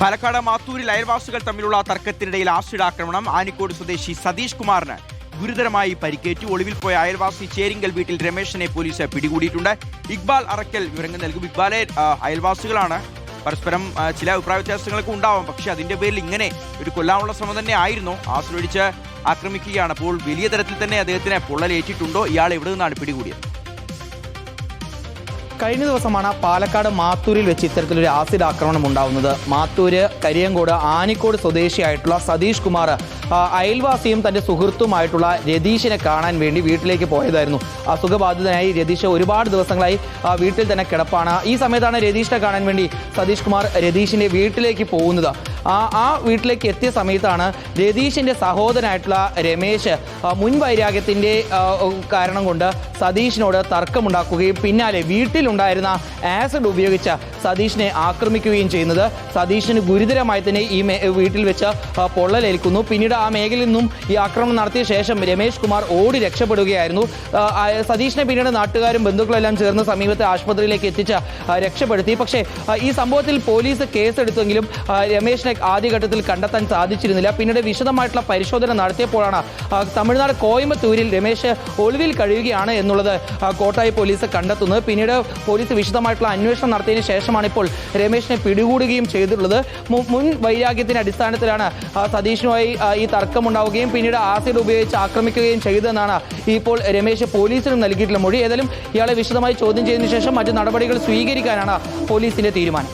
പാലക്കാട് മാത്തൂരിൽ അയൽവാസികൾ തമ്മിലുള്ള തർക്കത്തിനിടയിൽ ആസിഡ് ആക്രമണം. ആനിക്കോട് സ്വദേശി സതീഷ് കുമാറിന് ഗുരുതരമായി പരിക്കേറ്റു. ഒളിവിൽ പോയ അയൽവാസി ചേരിങ്കൽ വീട്ടിൽ രമേശിനെ പോലീസ് പിടികൂടിയിട്ടുണ്ട്. ഇക്ബാൽ അറക്കൽ വിവരങ്ങൾ നൽകും. ഇക്ബാലെ, അയൽവാസികളാണ്, പരസ്പരം ചില അഭിപ്രായ വ്യത്യാസങ്ങളൊക്കെ ഉണ്ടാവാം, പക്ഷെ അതിന്റെ പേരിൽ ഇങ്ങനെ ഒരു കൊല്ലാനുള്ള ശ്രമം തന്നെ ആയിരുന്നു. ആസിഡ് ഒഴിച്ച് ആക്രമിക്കുകയാണ്. അപ്പോൾ വലിയ തരത്തിൽ തന്നെ അദ്ദേഹത്തിന് പൊള്ളലേറ്റിട്ടുണ്ടോ? ഇയാൾ എവിടെ നിന്നാണ് പിടികൂടിയത്? കഴിഞ്ഞ ദിവസമാണ് പാലക്കാട് മാത്തൂരിൽ വെച്ച് ഇത്തരത്തിലൊരു ആസിഡ് ആക്രമണം ഉണ്ടാവുന്നത്. മാത്തൂര് കരിയങ്കോട് ആനിക്കോട് സ്വദേശിയായിട്ടുള്ള സതീഷ് കുമാർ അയൽവാസിയും തൻ്റെ സുഹൃത്തുമായിട്ടുള്ള രതീഷിനെ കാണാൻ വേണ്ടി വീട്ടിലേക്ക് പോയതായിരുന്നു. അസുഖബാധിതനായി രതീഷ് ഒരുപാട് ദിവസങ്ങളായി വീട്ടിൽ തന്നെ കിടപ്പാണ്. ഈ സമയത്താണ് രതീഷിനെ കാണാൻ വേണ്ടി സതീഷ് കുമാർ രതീഷിൻ്റെ വീട്ടിലേക്ക് പോകുന്നത്. ആ വീട്ടിലേക്ക് എത്തിയ സമയത്താണ് രതീഷിൻ്റെ സഹോദരനായിട്ടുള്ള രമേശ് മുൻവൈരാഗ്യത്തിൻ്റെ കാരണം കൊണ്ട് സതീഷിനോട് തർക്കമുണ്ടാക്കുകയും പിന്നാലെ വീട്ടിലുണ്ടായിരുന്ന ആസിഡ് ഉപയോഗിച്ച് സതീഷിനെ ആക്രമിക്കുകയും ചെയ്യുന്നത്. സതീഷിന് ഗുരുതരമായി തന്നെ ഈ വീട്ടിൽ വെച്ച് പൊള്ളലേൽക്കുന്നു. പിന്നീട് ആ മേഖലയിൽ നിന്നും ഈ ആക്രമണം നടത്തിയ ശേഷം രമേശ് കുമാർ ഓടി രക്ഷപ്പെടുകയായിരുന്നു. സതീഷിനെ പിന്നീട് നാട്ടുകാരും ബന്ധുക്കളെല്ലാം ചേർന്ന് സമീപത്തെ ആശുപത്രിയിലേക്ക് എത്തിച്ച് രക്ഷപ്പെടുത്തി. പക്ഷേ ഈ സംഭവത്തിൽ പോലീസ് കേസെടുത്തെങ്കിലും രമേശിനെ ആദ്യഘട്ടത്തിൽ കണ്ടെത്താൻ സാധിച്ചിരുന്നില്ല. പിന്നീട് വിശദമായിട്ടുള്ള പരിശോധന നടത്തിയപ്പോഴാണ് തമിഴ്നാട് കോയമ്പത്തൂരിൽ രമേശ് ഒളിവിൽ കഴിയുകയാണ് എന്നുള്ളത് കോട്ടായി പോലീസ് കണ്ടെത്തുന്നത്. പിന്നീട് പോലീസ് വിശദമായിട്ടുള്ള അന്വേഷണം നടത്തിയതിനു ശേഷമാണ് ഇപ്പോൾ രമേശിനെ പിടികൂടുകയും ചെയ്തിട്ടുള്ളത്. മുൻ വൈരാഗ്യത്തിന്റെ അടിസ്ഥാനത്തിലാണ് സതീഷിനുമായി ഈ തർക്കമുണ്ടാവുകയും പിന്നീട് ആസിഡ് ഉപയോഗിച്ച് ആക്രമിക്കുകയും ചെയ്തതെന്നാണ് ഇപ്പോൾ രമേശ് പോലീസിനും നൽകിയിട്ടുള്ള മൊഴി. ഏതായാലും ഇയാളെ വിശദമായി ചോദ്യം ചെയ്തതിനു ശേഷം മറ്റു നടപടികൾ സ്വീകരിക്കാനാണ് പോലീസിന്റെ തീരുമാനം.